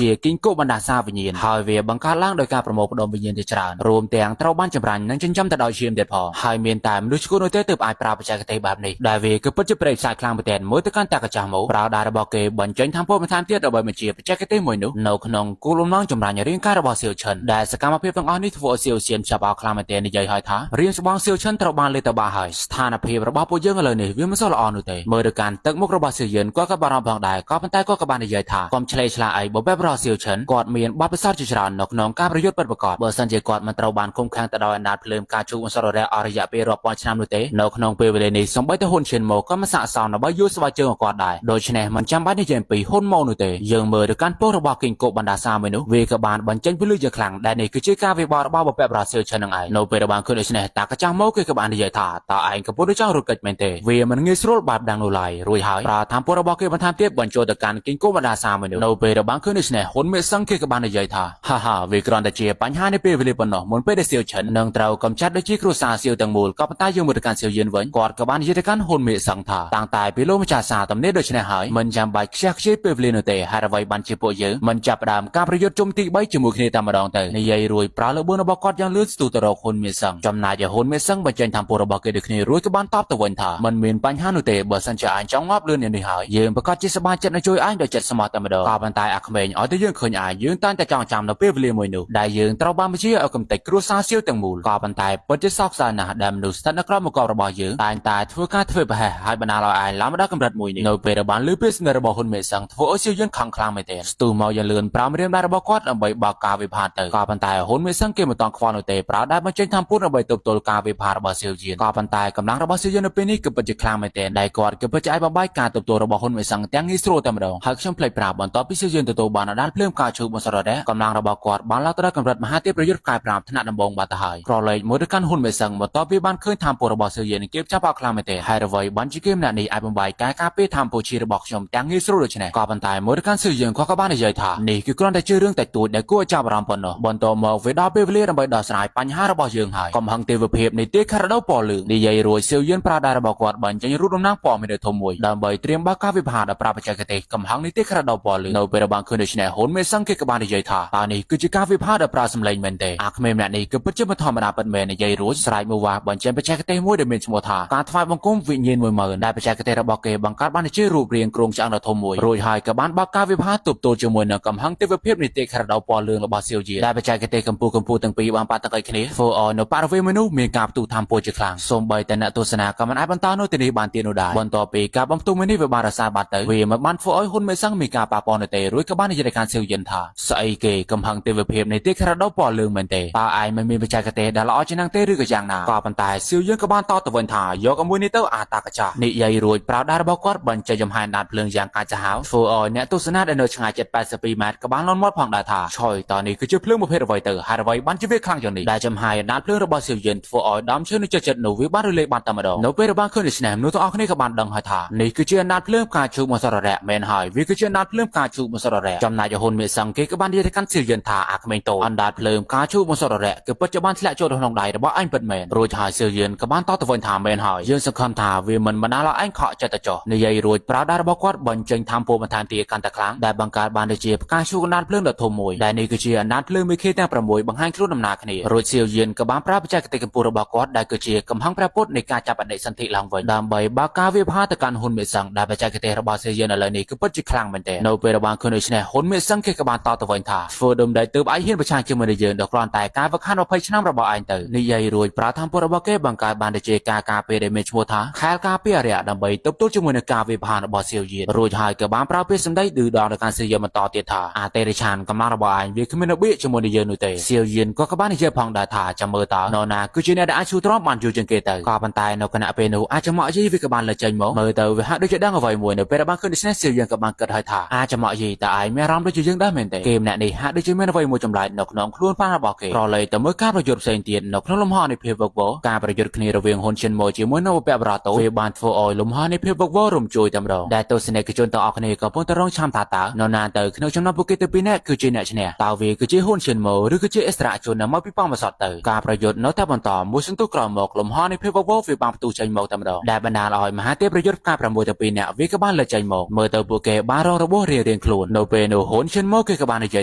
ាគីងគក់បណ្ដាសាវិញ្ញាណហើយវាបង្កើតឡើងដោយការប្រមូលផ្ដុំវិញ្ញាណជាច្រើនរួមទាំងត្រូវបានចម្រាញ់និងចិញ្ចឹមទៅដោយឈាមទៀតផងហើយមានតែមនុស្សឈួតនោះទេទើបអាចប្រើបច្ចេកទេសបែបនេះដែលវាគឺពិតជាប្រេកផ្សាយខ្លាំងមែនទែនមួយទៅកាន់តែកញ្ចាស់មកប្រើដៃរបស់គេបញ្ចេញថាមពលបន្ថែមទៀតដើម្បីបញ្ជាបច្ចេកទេសមួយនោះនៅក្នុងគោលបំណងចម្រាញ់រាងកាយរបស់សៀវឈិនដែលសកម្មភាពទាំងអស់នេះធ្វើឲ្យសៀវឈិនចាប់អោខ្លាំងមែនទែននិយាយឲ្យថារៀងស្បង់សៀវឈិនត្រូវបានលេបទៅបាហើយស្ថានភាពរបស់ពួកយើងឥឡូវនេះវាមិនសូវល្អនោះទេមើលទៅកាន់ទឹកមុខរបស់សៀវយិនគាត់ក៏បារម្ភផងដែរក៏ប៉ុន្តែគាត់ក៏បាននិយាយថាកុំឆ្លេឆ្លាអីបើបែបរបស់សៀវឈិនគាត់មានបទពិសោធន៍ជាច្រើននៅក្នុងការប្រយុទ្ធពិតប្រាកដបើសិនជាគាត់មិនត្រូវបានឃុំឃាំងទៅដោយអណ្ដាតភ្លើងការជួបអសររៈអរិយៈពេលរាប់ពាន់ឆ្នាំនោះទេនៅក្នុងពេលវេលានេះសូម្បីតែហ៊ុនឈិនមកក៏មិនស័ក្តិសមដើម្បីយួរស្បែកជើងរបស់គាត់ដែរដូច្នេះមិនចាំបាច់និយាយពីហ៊ុនមកនោះទេយើងមើលទៅកាន់ពោះរបស់គីងគក់បណ្ដាសាមួយនោះវាក៏បានបញ្ចេញពលឺយ៉ាងខ្លាំងដែលនេះគឺជាការវិបត្តិរបស់បុព្វបុរសសៀវឈិននឹងឯងនៅពេលដែលបានឃើញដូច្នេះតាកញ្ចាស់មកគេក៏បាននិយាយថាតើឯងកំពុងតែចង់រត់គេចមែនទេវាមិនងាយស្រួលបែបដាំងនោះឡើយរួចហើយប្រើតាមពលរបស់គេបន្ថែមទៀតបញ្ចូលទៅកាន់គីងគក់បណ្ដាសាមួយនោះនៅពេលដែលបានឃើញដូច្នេះហ៊ុនមេសឹងគេក៏បាននិយាយថាហាហាវាគ្រាន់តែជាបញ្ហានៃពេលវេលាប៉ុណ្ណោះមុនពេលដែលសៀវឈិននឹងត្រូវកំចាត់ដូចជាគ្រួសារសៀវទាំងមូលក៏ប៉ុន្តែយើងមើលទៅកាន់សៀវយិនវិញគាត់ក៏បាននិយាយទៅកាន់ហ៊ុនមេសឹងថាតាំងតែពីលោកម្ចាស់សាទំនេរដូច្នេះហើយមិនចាំបាច់ខ្ជះខ្ជាយពេលវេលានោះទេហើយអ្វីបានជាពួកយើងមិនចាប់ផ្ដើមការប្រយុទ្ធជុំទី3ជាមួយគ្នាតែម្ដងទៅនិយាយរួចប្រើលើបួនរបស់គាត់យ៉ាងលឿនស្ទុះទៅរកហ៊ុនមេសឹងចំណែកឯហ៊ុនមេសឹងបញ្ចេញតាមពលរបស់គេដូចគ្នារួចក៏បានតបទៅវិញថាមិនមានបញ្ហានោះទេបើសិនជាអញចង់ងាប់លឿនយ៉ាងនេះហើយយើងប្រកាសជាសប្បាយចិត្តនឹងជួយអញដោយចិត្តស្មោះតែម្ដងក៏ប៉ុន្តែអាក្មេងឲ្យតែយើងឃើញអញយើងតែងតែចង់ចាំនៅពេលវេលាមួយនោះដែលយើងត្រូវបានបញ្ជាឲ្យកំទេចគ្រួសារសៀវទាំងមូលក៏ប៉ុន្តែពិតជាសោកសៅណាស់ដែលមនុស្សស្ថិតនៅក្រោមមកបរបស់យើងតែងតែធ្វើការធ្វើប្រហែសហើយបណ្ដាលឲ្យអញឡើងមកដល់កម្រិតមួយនេះនៅពេលដែលបានលើពាក្យសម្ដីរបស់ហ៊ុនមេសឹងធ្វើឲ្យសៀវយើងខឹងខ្លាំងមែនទែនស្ទុះមកយ៉ាងលឿនប្រើម្រាមដៃរបស់គាត់ដើម្បីបើកការវិភាគទៅក៏ប៉ុន្តែហ៊ុនមេសឹងគេមិនតង់ខ្វល់នោះទេប្រើដៃបញ្ចេញថាមពលដើម្បីទប់ទល់ការវិភាគរបស់សៀវយើងក៏ប៉ុន្តែកម្លាំងរបស់សៀវយើងនៅពេលនេះគឺពិតជាខ្លាំងមែនទែនដែលគាត់គឺពិតជាអាចបំបាយការទប់ទល់របស់ហ៊ុនមេសឹងទាំងងាយស្រួលតែម្ដងហើយខ្ញុំភ្លេចប្រាប់បន្ទាប់ពីសៀវយើងទទួលបានអដាលភ្លើងការជួបអសររៈកម្លាំងរបស់គាត់បានឡើងទៅដល់កម្រិតមហាទេពប្រយុទ្ធផ្កាយ5ថ្នាក់ដំបងបាត់ទៅហើយក្រឡេកមកទៅកាន់ហ៊ុនមេសឹងបន្ទាប់ពីបានឃើញថាមពលរបស់សៀវយើងគេចាប់អោខ្លាំងមែនទែនហើយអ្វីបានជាគេម្នាក់នេះអាចបំបាយការពារថាមពលជារបស់ខ្ញុំទាំងងាយស្រួលដូច្នេះក៏ប៉ុន្តែមកទៅកាន់សៀវយើងគាត់ក៏បាននិយាយថានេះគឺគ្រាន់តែជារឿងតែទួចដែលគួរឲ្យចាប់អារម្មណ៍ប៉ុណ្ណោះបន្តមកវាដល់ពេលវេលាដើម្បីដោះស្រាយបញ្ហារបស់យើងហើយកំហឹងទេវភាពនៃទេខរដូវពណ៌លឿងនិយាយរួចសៀវយើងប្រើដៃរបស់គាត់បញ្ចេញរូបតំណាងពណ៌មានធំមួយដើម្បីត្រៀមបើកការវិភាគដល់ប្រាបច្ចេកទេសកំហឹងនៃទេខរដូវពណ៌លឿងនៅពេលបានឃើញដូច្នេះហ៊ុនមេសឹងគេក៏បាននិយាយថាតើនេះគឺជាការវិភាគដែលប្រើសម្លេងមែនទេអាក្មេងម្នាក់នេះគឺពិតជាមិនធម្មតាពិតមែននិយាយរួចស្រែកមកវាបញ្ចេញបច្ចេកទេសមួយដែលមានឈ្មោះថាការថ្វាយបង្គំវិញ្ញាណ10000ដែលបច្ចេកទេសរបស់គេបង្កើតបានជារូបរាងគ្រោងឆ្អឹងដ៏ធំមួយរួចហើយក៏បានបើកការវិភាគទប់ទល់ជាមួយនឹងកំហឹងទេវភាពនៃទេខរដូវពណ៌លឿងរបស់សៀវយាដែលបច្ចេកទេសកម្ពុជាទាំងពីរបានប៉ះទង្គិចគ្នាធ្វើឲ្យនៅបរិវេណមួយនោះមានការផ្ទុះថាមពលជាខ្លាំងសូម្បីតែអ្នកទស្សនាក៏មិនអាចបន្តនៅទីនេះបានទៀតនោះដែរបន្ទាប់ពីការបំផ្ទុះមួយនេះវាបានរសារបាត់ទៅវាមិនបានធ្វើឲ្យហ៊ុនមេសឹងមានការប៉ះពាល់នៅទេរួចក៏បាននិយាយដល់ការសៀវយិនថាស្អីគេកំហឹងទេវភាពនៃទេខរដូវពណ៌លឿងមែនទេតើឯងមិនមានបច្ចេកទេសដែលល្អជាងនឹងទេឬក៏យ៉ាងណាក៏ប៉ុន្តែសៀវយិនក៏បានតបទៅវិញថាយកឲ្យមួយនេះទៅអាតាកចាស់និយាយរួចប្រើដៃរបស់គាត់បញ្ចេញចំហាយដាតភ្លើងយ៉ាងកាចសាហាវធ្វើឲ្យអ្នកទស្សនាដែលនៅឆ្ងាយជិត82ម៉ែត្រក៏បានលន់មាត់ផងដែរថាឆយតើនេះគឺជាភ្លើងប្រភេទអ្វីទៅហើយអ្វីបានជាវាខ្លាំងយ៉ាងនេះដែលចំហាយដាតភ្លើងរបស់សៀវយិនធ្វើឲ្យដើមឈើនៅចិត្តនោះវាបានរលាយបាត់តែម្ដងនៅពេលបានឃើញដូច្នេះមនុស្សទាំងអស់គ្នាក៏បានដឹងហើយថានេះគឺជាអណ្ដាតភ្លើងផ្កាឈូកមសររៈមែនហើយវាគឺជាអណ្ដាតភ្លើងផ្កាឈូកមសររៈចំណែកហ៊ុនមេសឹងគេក៏បាននិយាយទៅកាន់សៀវយិនថាអាក្មេងតូចអណ្ដាតភ្លើងផ្កាឈូកមសររៈគឺពិតជាបានធ្លាក់ចូលក្នុងដៃរបស់អញពិតមែនរួចហើយសៀវយិនក៏បានតបទៅវិញថាមែនហើយយើងសង្ឃឹមថាវាមិនបណ្ដាលឲ្យអញខកចិត្តទៅចុះនិយាយរួចប្រើដៃរបស់គាត់បញ្ចេញថាមពលបន្ថែមទៀតកាន់តែខ្លាំងដែលបង្កើតបានដូចជាផ្កាឈូកអណ្ដាតភ្លើងដ៏ធំមួយដែលនេះគឺជាអណ្ដាតភ្លើងមេឃទាំង6បង្ហាញខ្លួនដំណើរគ្នារួចសៀវយិនក៏បានប្រើបច្ចេកទេសកម្ពុជារបស់គាត់ដែលគឺជាកំហឹងព្រះពុទ្ធនៃការចាប់បដិសន្ធិឡើងវិញដើម្បីបើកការវិភាគទៅកាន់ហ៊ុនមេសឹងដែលបច្ចេកទេសរបស់សៀវយិនឥឡូវនេះគឺពិតជាខ្លាំងមែនទែននៅពេលបានឃើញដូច្នេះហ៊ុនមេសឹងគេក៏បានតបទៅវិញថាធ្វើដុំដែលទើបឯងហ៊ានប្រឆាំងជាមួយនឹងយើងដល់គ្រាន់តែការវឹកហាត់20ឆ្នាំរបស់ឯងទៅនិយាយរួចប្រើថាមពលរបស់គេបង្កើតបានដូចជាការពារដែលមានឈ្មោះថាខែលការពារអរិយដើម្បីទប់ទល់ជាមួយនឹងការវិភាគរបស់សៀវយិនរួចហើយក៏បានប្រើពាក្យសម្ដីឌឺដងទៅកាន់សៀវយិនបន្តទៀតថាអាទេរិឆានកម្លាំងរបស់ឯងវាគ្មានរបៀបជាមួយនឹងយើងនោះទេសៀវយិនក៏បាននិយាយផងដែរថាចាំមើលតើនរណាគឺជាអ្នកដែលអាចឈូទ្រាំបានយូរជាងគេទៅក៏ប៉ុន្តែនៅគណៈពេលនោះអាចចំអកយីវាក៏បានលើចេញមកមើលទៅវាហាក់ដូចជាដឹងអ្វីមួយនៅពេលបានឃើញដូច្នេះសៀវយិនក៏បានគិតហើយថាអាចចំអកយីតើឯងមានអារម្មណ៍ដូចជាយើងដែរមែនទេគេម្នាក់នេះហាក់ដូចជាមានអ្វីមួយចម្លែកនៅក្នុងខ្លួនប៉ារបស់គេប្រឡេកទៅមើលការប្រយុទ្ធផ្សេងទៀតនៅក្នុងលំហនៃភាពវឹកវរការប្រយុទ្ធគ្នារវាងហ៊ុនឈិនម៉ូជាមួយនៅបុព្វបុរសតូវាបានធ្វើឲ្យលំហនៃភាពវឹកវររំជួយតែម្ដងដែលទស្សនិកជនទាំងអស់គ្នាក៏ពុំតរងឆាំថាតើនរណាទៅក្នុងចំណោមពួកគេទៅពីរនាក់គឺជាអ្នកឈ្នះតើវាគឺជាហ៊ុនឈិនម៉ូឬគឺជាអិសរាជជននៅមកពីប៉មសតទៅការប្រយុទ្ធនៅតែបន្តមួយសន្ទុះក្រោយមកលំហនៃភាពវឹកវរវាបានផ្ទុះចេញមកតែម្ដងដែលបណ្ដាលឲ្យមហាទេពប្រយុទ្ធផ្កា6ទៅ2នាក់វាក៏បានលើចេញមកមើលទៅ ពួកគេបានរងរបួសរៀងៗខ្លួននៅពេលនោះហ៊ុនឈិនម៉ូគេក៏បាននិយា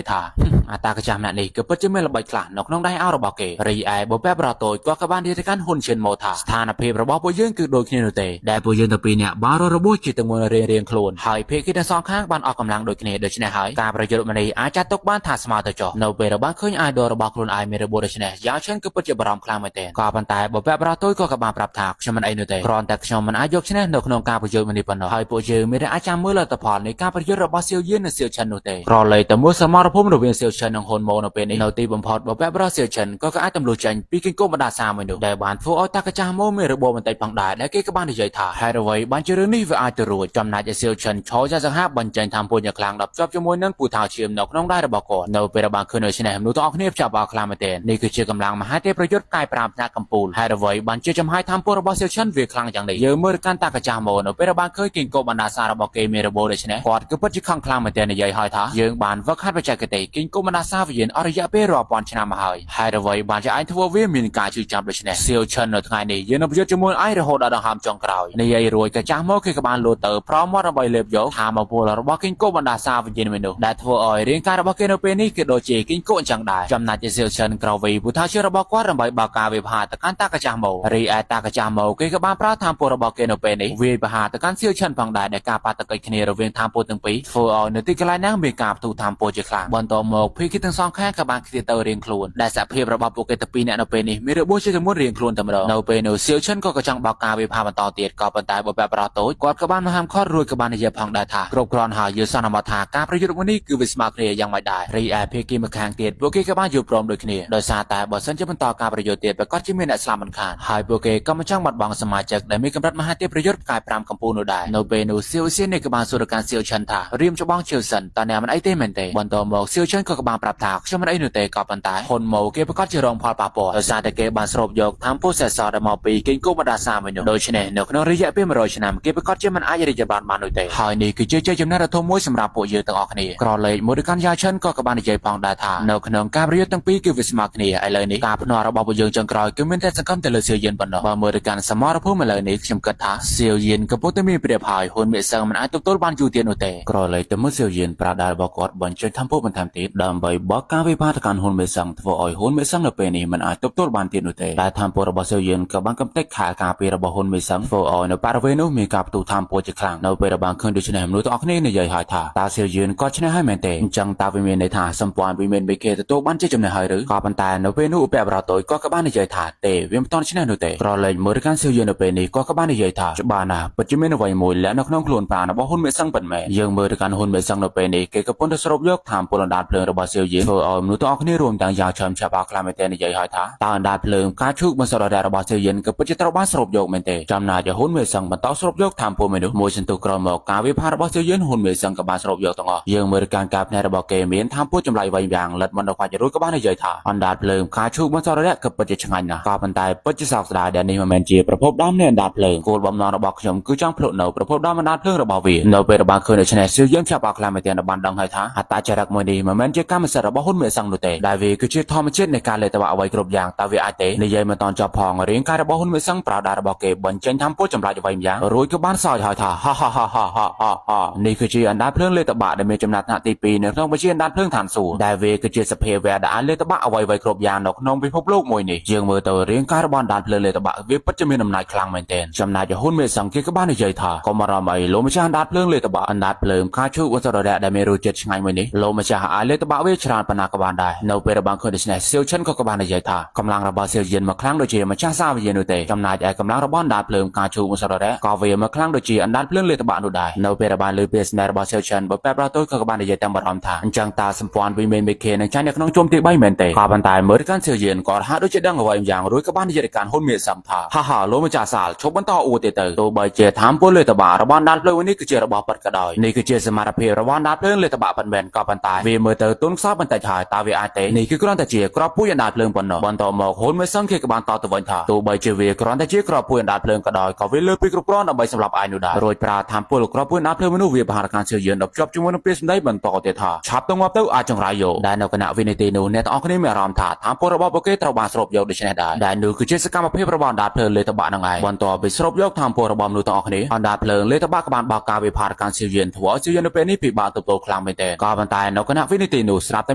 យថាអាតាកញ្ចាំម្នាក់នេះក៏ពិតជាមានល្បិចខ្លះនៅក្នុងដៃអោរបស់គេរីឯបុព្វបុរសតូចក៏បាននិយាយទៅកាន់ហ៊ុនឈិនម៉ូថាស្ថានភាពរបស់ពួកយើងគឺដូចគ្នានោះទេដែលពួកយើងទាំងពីរនាក់បានរងរបួសជាទាំងមូលរៀងៗខ្លួនហើយភាគីទាំងសងខាងបានអស់កម្លាំងដូចគ្នាដូច្នេះហើយការប្រយុទ្ធនេះអាចចាត់ទុកបានថាស្មើទៅចុះនៅពេលរបស់ឃើញអាយដលរបស់ខ្លួនឯងមានរបួសដូច្នេះយ៉ាងឈិនគឺពិតជាបារម្ភខ្លាំងមែនទែនក៏ប៉ុន្តែបុព្វបុរសតូចក៏បានប្រាប់ថាខ្ញុំមិនអីនោះទេគ្រាន់តែខ្ញុំមិនអាចយកឈ្នះនៅក្នុងការប្រយុទ្ធនេះប៉ុណ្ណោះហើយពួកយើងមិនអាចចាំមើលលទ្ធផលនៃការប្រយុទ្ធរបស់សៀវយៀននិងសៀវឈិននោះទេក្រឡេកទៅមើលសមរភូមិរវាងសៀវឈិននិងហ៊ុនម៉ូនៅពេលនេះនៅទីបំផុតបុព្វបុរសសៀវឈិនក៏អាចទម្លុះចេញពីគង្គមបណ្ដាសាមួយនោះដែលបានធ្វើឲ្យតាកចាស់ម៉ូមានរបួសបន្តិចផងដែរដែលគេក៏បាននិយាយថាហេតុអ្វីបានជារឿងនេះវាអាចទៅរួចចំណែកឯសៀវឈិនឈរចាសង្ហាបញ្ចេញតាមពុញខ្លាំងដល់ជាប់ជាមួយនឹងពូថាឈាមនៅក្នុងដៃរបស់គាត់នៅពេលបានឃើញនៅឆ្នេះមនុស្សទាំងអស់គ្នាចាប់បោខ្លាំងមែនទែននេះគឺជាកម្លាំងមហាទេពប្រយុទ្ធកាយ5ផ្នែកកម្ពុជាហេតុអ្វីបានជាចំហាយតាមពុរបស់សៀវឈិនវាខ្លាំងយ៉ាងនេះយើងមើលកាន់តាកចាស់ម៉ូនៅពេលបានឃើញគង្គមបណ្ដាសារបស់គេមានរបួសដូច្នេះគាត់គឺពិតជាខឹងខ្លាំងមែនទែននិយាយហើយថាយើងបានវឹកហាត់បច្ចេកទេសគង្គមបណ្ដាសាវិញ្ញាណអស់រយៈពេលរាប់ពាន់ឆ្នាំមកហើយហេតុអ្វីបានជាឯងធ្វើវាមានការជឿចាំដូច្នេះសៀវឈិននៅថ្ងៃនេះយើងនឹងប្រយុទ្ធជាមួយឯងរហូតដល់ដង្ហើមចុងក្រោយនិយាយរួចកាចាស់ម៉ូគេក៏បានលោតទៅប្រមមកដើម្បីលេបយកថាមកពលរបស់គង្គមបណ្ដាសាវិញ្ញាណមួយនោះដែលធ្វើឲ្យរាងកាយរបស់គេនៅពេលនេះគឺដូចជាគង្គមអញ្ចឹងដែរចំណែកសៀវឈិនក្រោវីពូថាឈាមរបស់គាត់ដើម្បីបើកការវិភាគទៅកាន់តាកចាស់ម៉ូរីឯតាកចាស់ម៉ូគេក៏បានប្រើថាមពលរបស់គេនៅពេលនេះវាយប្រហារទៅកាន់សៀវឈិនផងដែរដែលការបាតុកិច្ចគ្នារវាងថាមពលទាំងពីរធ្វើឲ្យនៅទីកន្លែងហ្នឹងមានការផ្ទុះថាមពលជាខ្លាំងបន្តមកភីគីទាំងសងខាងក៏បានគ្នាទៅរៀងខ្លួនដែលសភាពរបស់ពួកគេទាំងពីរនាក់នៅពេលនេះមានរបួសជាមុនរៀងខ្លួនតែម្ដងនៅពេលនោះសៀវឈិនក៏ចង់បើកការវិភាគបន្តទៀតក៏ប៉ុន្តែបុព្វបុរសតូចគាត់ក៏បានហាមឃាត់រួចក៏បាននិយាយផងដែរថាគ្រប់គ្រាន់ហើយយើងសន្មតថាការប្រយុទ្ធមួយនេះគឺវាស្មើគ្នាយ៉ាងម៉េចដែររីឯភីគីម្ខាងទៀតពួកគេក៏បានយល់ព្រមដូចគ្នាដោយសារតែបើសិនជាបន្តការប្រយុទ្ធទៀតប្រកាសជាមានអ្នកស្លាប់មិនខានហើយពួកគេក៏មិនចង់បាត់បង់សមាជិកដែលមានកម្រិតមហាទេពប្រយុទ្ធផ្កាយ5កម្ពុជានោះដែរនៅពេលនោះសៀវសៀននេះក៏បានសួរទៅកាន់សៀវឈិនថារៀមច្បងជឿសិនតើអ្នកមិនអីទេមែនទេបន្តមកសៀវឈិនក៏បានប្រាប់ថាខ្ញុំមិនអីនោះទេក៏ប៉ុន្តែហ៊ុនម៉ូគេប្រកាសជារងផលប៉ះពាល់ដោយសារតែគេបានស្រូបយកថាមពលសេសសល់ដែលមកពីគង្គមបណ្ដាសាមួយនោះដូច្នេះនៅក្នុងរយៈពេល100ឆ្នាំគេប្រកាសជាមិនអាចរីកចម្រើនបាននោះទេហើយនេះគឺជាជ័យជំនះដ៏ធំមួយសម្រាប់ពួកយើងទាំងអស់គ្នាក្រឡេកមកទៅកាន់យ៉ាឈិនក៏បាននិយាយផងដែរថានៅក្នុងការប្រយុទ្ធទាំងពីរគឺវាស្មើគ្នាឥឡូវនេះការភ្នាល់របស់ពួកយើងចុងក្រោយគឺមានតែសង្កឹមទៅលើសៀវយៀនប៉ុណ្ណោះបើមើលទៅកាន់សមរភូមិឥឡូវនេះខ្ញុំគិតថាសៀវយៀនកំពុងតែមានព្រៀបហើយហ៊ុនមេសឹងមិនអាចទប់ទល់បានយូរទៀតនោះទេក្រឡេកទៅមើលសៀវយៀនប្រាដារបស់គាត់បញ្ចេញថាមពលបន្ថែមទៀតដើម្បីបកការវិភាគទៅកាន់ហ៊ុនមេសឹងធ្វើឲ្យហ៊ុនមេសឹងនៅពេលនេះមិនអាចទប់ទល់បានទៀតនោះទេតែថាមពលរបស់សៀវយៀនក៏បានកំទេចខែការពីរបស់ហ៊ុនមេសឹងធ្វើឲ្យនៅបរិវេណនោះមានការផ្ទុះថាមពលជាខ្លាំងនៅពេលបានឃើញដូច្នេះមនុស្សទាំងអស់គ្នានិយាយហើយថាតើសៀវយៀនក៏ឈ្នះហើយមែនទេអញ្ចឹងតើវាមានន័យថាសម្ព័ន្ធវិមានបេគេទទួលបានជាចំណេះហើយឬក៏ប៉ុន្តែនៅពេលនោះឧបបរតូចក៏បាននិយាយថាទេវាមិនទាន់ឈ្នះនោះទេក្រឡេកមើលទៅកាន់សៀវយៀននៅពេលនេះក៏បាននិយាយថាច្បាស់ណាស់ពិតជាមានអ្វីមួយលាក់នៅក្នុងខ្លួនប្រាណរបស់ហ៊ុនមេសឹងពិតមែនយើងមើលទៅកាន់ហ៊ុនមេសឹងនៅពេលនេះគេកំពុងតែស្រូបយកថាមពលអណ្ដាតភ្លើងរបស់សៀវយៀនធ្វើឲ្យមនុស្សទាំងអស់គ្នារួមទាំងយ៉ាងច្រើនចាប់អាខ្លាំងមែនទេនិយាយហើយថាតើអណ្ដាតភ្លើងការឈូកមិនសរដរបស់សៀវយៀនក៏ពិតជាត្រូវបានស្រូបយកមែនទេចំណែកហ៊ុនមេសឹងបន្តស្រូបយកថាមពលមួយសន្ទុះក្រោយមកការវិភាគរបស់សៀវយៀនហ៊ុនមេសឹងក៏បានស្រូបយកទាំងអស់យើងមើលការការផ្នែករបស់គេមានថាមពលចម្លៃវែងយ៉ាងលិតមិនដល់ខ្វាច់រួចក៏បាននិយាយថាអណ្ដាតភ្លើងការឈូកមិនសរដក៏ពិតជាឆ្ងាញ់ណាស់ក៏ប៉ុន្តែពិតជាសោកស្ដាយដែលនេះមិនមែនជាប្រភពដើមនៃអណ្ដាតភ្លើងគោលបំណងរបស់ខ្ញុំគឺចង់ភ្លុកនៅប្រភពដើមអណ្ដាតភ្លើងរបស់វានៅពេលបានឃើញដូច្នេះសៀវយៀនចាប់អាខ្លាំងមែនទែនបានដឹងហើយថាអត្តចរិតមួយនេះមិនមែនជាកម្មសិទ្ធិរបស់ហ៊ុនមេសឹងនោះទេដែលវាគឺជាធម្មជាតិនៃការលេបតវ៉ាអ្វីគ្រប់យ៉ាងតើវាអាចទេនិយាយមិនតន់ចប់ផងរាងកាយរបស់ហ៊ុនមេសឹងប្រើដារបស់គេបញ្ចេញថាមពលចម្លាច់អ្វីយ៉ាងរួចក៏បានសើចហើយថានេះគឺជាអណ្ដាតភ្លើងលេបតបាក់ដែលមានចំណាត់ថ្នាក់ទី2នៅក្នុងវិជាអណ្ដាតភ្លើងឋានសួគ៌ដែលវាគឺជាសភាវៈដែលអាចលេបតបាក់អ្វីគ្រប់យ៉ាងនៅក្នុងពិភពលោកមួយនេះយើងមើលទៅរាងកាយរបស់អណ្ដាតភ្លើងលេបតបាក់វាពិតជាមានអំណាចខ្លាំងមែនទែនចំណែកហ៊ុនមេសឹងគេក៏បាននិយាយថាកុំអារម្មណ៍អីលោកម្ចាស់អណ្ដាតភ្លើងលេបតបាក់អណ្ដាតភ្លើងការឈូកវសរៈដែលមានរសជាតិឆ្ងាញ់មួយនេះលោកម្ចាស់អាចលេបតបាក់វាច្រើនប៉ុណ្ណាក៏បានដែរនៅពេលបានឃើញដូច្នេះសៀវឈិនក៏បាននិយាយថាកម្លាំងរបស់សៀវយៀនមកខ្លាំងដូចជាម្ចាស់សាវិញ្ញាណនោះទេចំណែកឯកម្លាំងរបស់អណ្ដាតភ្លើងការឈូកវសរៈក៏វាមកខ្លាំងដូចជាអណ្ដាតភ្លើងលេបតបាក់នោះដែរនៅពេលបានលើពីស្នេហ៍របស់សៀវឈិនបើបែបរត់ទៅក៏បាននិយាយតាមបារម្ភថាអញ្ចឹងតើសម្ព័ន្ធវិមានមេខេនឹងចាញ់នៅក្នុងជុំទី3មែនទេក៏ប៉ុន្តែមើលកាន់សៀវយៀនក៏ហាក់ដូចជាដឹងអ្វីយ៉ាងរួចក៏បាននិយាយទៅកាន់ហ៊ុនមេសឹងថាហាលោកម្ចាស់សាលឈប់បន្តអួតទៀតទៅទោះបីជាថាមពលលេបតបាក់របស់អណ្ដាតភ្លើងនេះគឺជារបស់ពិតក៏ដោយនេះគឺជាសមត្ថភាពរបស់អណ្ដាតភ្លើងលេបតបាក់ប៉ុណ្ណែនក៏ប៉ុន្តែវាមើលទៅទន់ខ្សោយបន្តិចហើយតើវាអាចទេនេះគឺគ្រាន់តែជាក្របពូជអណ្ដាតភ្លើងប៉ុណ្ណោះបន្តមកហ៊ុនមេសឹងគេក៏បានតទៅវិញថាទោះបីជាវាគ្រាន់តែជាក្របពូជអណ្ដាតភ្លើងក៏ដោយក៏វាលើពីគ្រប់គ្រាន់ដើម្បីសម្រាប់ឯងនោះដែររួចប្រើថាមពលក្របពូជអណ្ដាតភ្លើងនោះវាបហារការសៀវយៀនដល់ជាប់ជាមួយនឹងពាក្យសម្ដីបន្តទៀតថាឆាប់ទៅងាប់ទៅអាចចង្រៃយកដែលនៅគណៈវិនិតិនោះអ្នកទាំងអស់គ្នាមានអារម្មណ៍ថាថាមពលរបស់ពួកគេត្រូវបានស្រូបយកដូច្នេះដែរដែលនោះគឺជាសកម្មភាពរបស់អណ្ដាតភ្លើងលេបតបាក់នឹងឯងបន្ទាប់ពីស្រូបយកថាមពលរបស់មនុស្សទាំងអស់គ្នាអណ្ដាតភ្លើងលេបតបាក់ក៏បានបោកការវិភាគ การเสียเย็นถั่วเสียเย็นเป็นนี่ปีบาตัวโตคลางเป็นแต่ก็บรรทายนกคณะวินิตินุสรับแต่